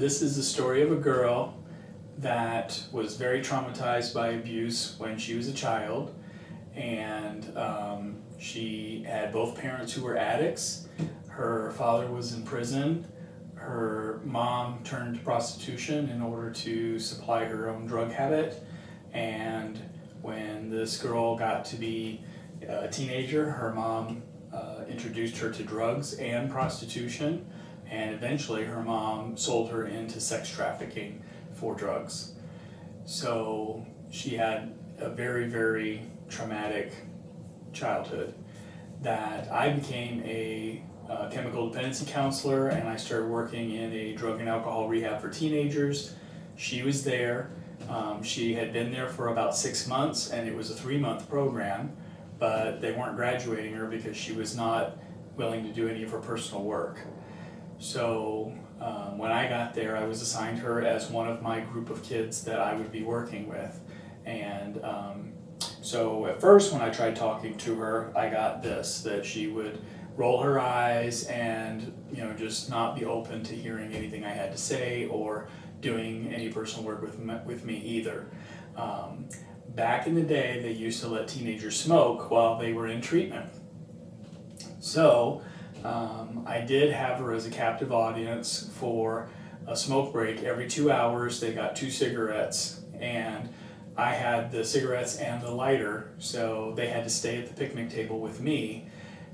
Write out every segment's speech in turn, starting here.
This is the story of a girl that was very traumatized by abuse when she was a child, and she had both parents who were addicts. Her father was in prison. Her mom turned to prostitution in order to supply her own drug habit, and when this girl got to be a teenager, her mom introduced her to drugs and prostitution, and eventually her mom sold her into sex trafficking for drugs. So she had a very, very traumatic childhood that I became a chemical dependency counselor, and I started working in a drug and alcohol rehab for teenagers. She was there. She had been there for about 6 months, and it was a 3-month program, but they weren't graduating her because she was not willing to do any of her personal work. So when I got there, I was assigned her as one of my group of kids that I would be working with. And so at first when I tried talking to her, I got this, that she would roll her eyes and just not be open to hearing anything I had to say or doing any personal work with me either. Back in the day, they used to let teenagers smoke while they were in treatment. So I did have her as a captive audience for a smoke break. Every 2 hours they got 2 cigarettes, and I had the cigarettes and the lighter, so they had to stay at the picnic table with me.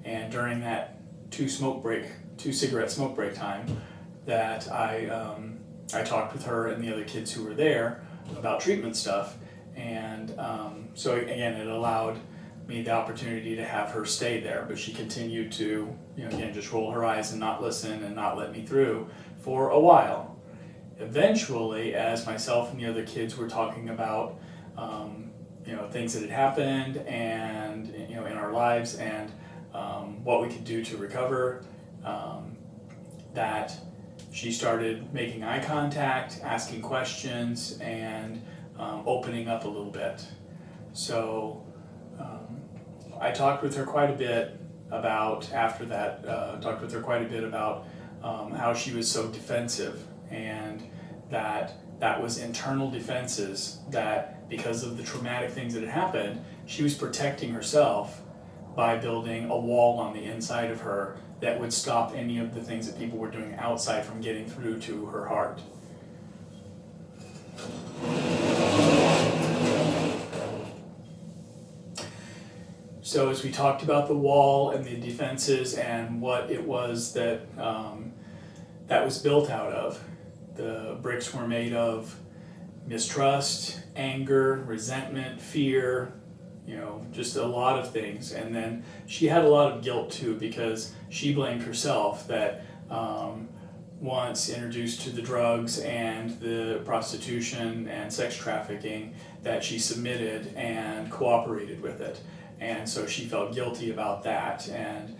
And during that 2 cigarette smoke break time, that I talked with her and the other kids who were there about treatment stuff. And so again, it allowed me the opportunity to have her stay there, but she continued to, again, just roll her eyes and not listen and not let me through for a while. Eventually, as myself and the other kids were talking about, things that had happened and, in our lives, and what we could do to recover, that she started making eye contact, asking questions, and opening up a little bit. So I talked with her quite a bit about, after that, how she was so defensive, and that was internal defenses, that because of the traumatic things that had happened, she was protecting herself by building a wall on the inside of her that would stop any of the things that people were doing outside from getting through to her heart. So as we talked about the wall and the defenses and what it was that that was built out of, the bricks were made of mistrust, anger, resentment, fear, just a lot of things. And then she had a lot of guilt too, because she blamed herself that once introduced to the drugs and the prostitution and sex trafficking, that she submitted and cooperated with it. And so she felt guilty about that. And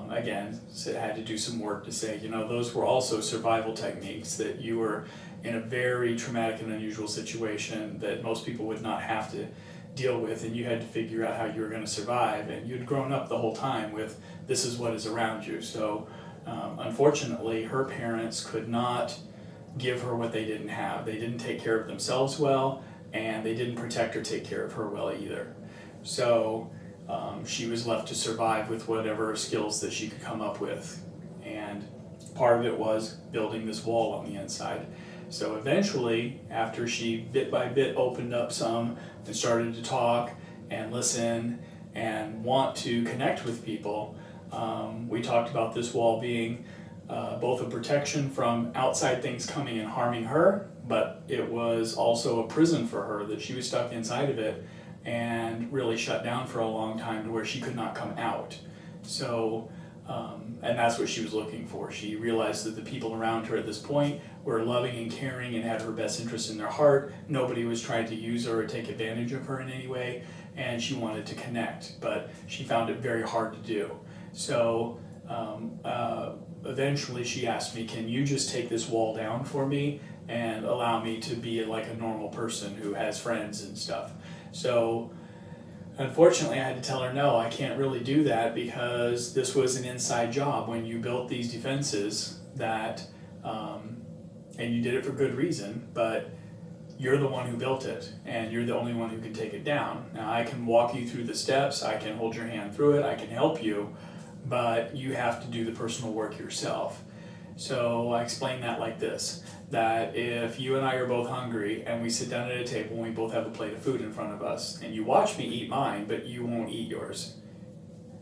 again, had to do some work to say, those were also survival techniques, that you were in a very traumatic and unusual situation that most people would not have to deal with, and you had to figure out how you were going to survive, and you'd grown up the whole time with this is what is around you. So unfortunately, her parents could not give her what they didn't have. They didn't take care of themselves well, and they didn't protect or take care of her well either. So she was left to survive with whatever skills that she could come up with, and part of it was building this wall on the inside. So eventually, after she bit by bit opened up some and started to talk and listen and want to connect with people, we talked about this wall being both a protection from outside things coming and harming her, but it was also a prison for her, that she was stuck inside of it and really shut down for a long time to where she could not come out. So, and that's what she was looking for. She realized that the people around her at this point were loving and caring and had her best interest in their heart. Nobody was trying to use her or take advantage of her in any way, and she wanted to connect, but she found it very hard to do. So eventually she asked me, can you just take this wall down for me and allow me to be like a normal person who has friends and stuff? So unfortunately, I had to tell her, no, I can't really do that, because this was an inside job. When you built these defenses, that and you did it for good reason, but you're the one who built it, and you're the only one who can take it down. Now, I can walk you through the steps, I can hold your hand through it, I can help you, but you have to do the personal work yourself. So I explain that like this, that if you and I are both hungry and we sit down at a table and we both have a plate of food in front of us, and you watch me eat mine, but you won't eat yours,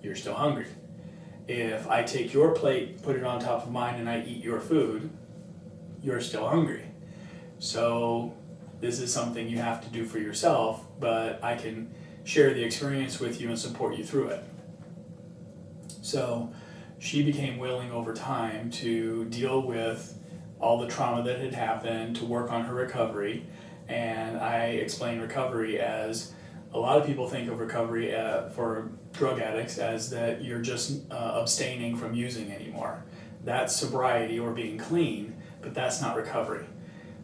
you're still hungry. If I take your plate, put it on top of mine, and I eat your food, you're still hungry. So this is something you have to do for yourself, but I can share the experience with you and support you through it. So she became willing over time to deal with all the trauma that had happened, to work on her recovery. And I explain recovery as, a lot of people think of recovery for drug addicts as that you're just abstaining from using anymore. That's sobriety or being clean, but that's not recovery.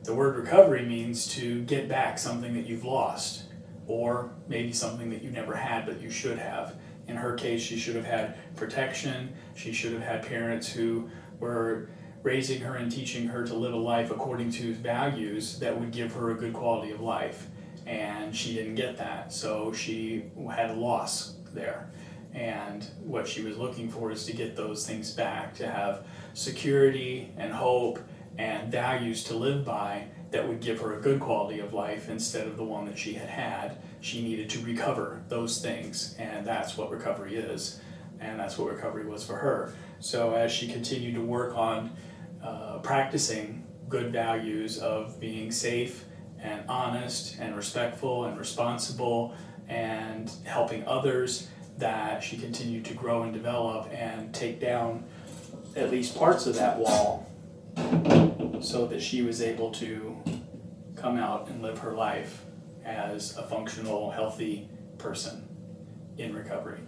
The word recovery means to get back something that you've lost, or maybe something that you never had but you should have. In her case, she should have had protection. She should have had parents who were raising her and teaching her to live a life according to values that would give her a good quality of life. And she didn't get that, so she had a loss there. And what she was looking for is to get those things back, to have security and hope and values to live by that would give her a good quality of life instead of the one that she had had. She needed to recover those things, and that's what recovery is, and that's what recovery was for her. So as she continued to work on practicing good values of being safe and honest and respectful and responsible and helping others, that she continued to grow and develop and take down at least parts of that wall so that she was able to come out and live her life as a functional, healthy person in recovery.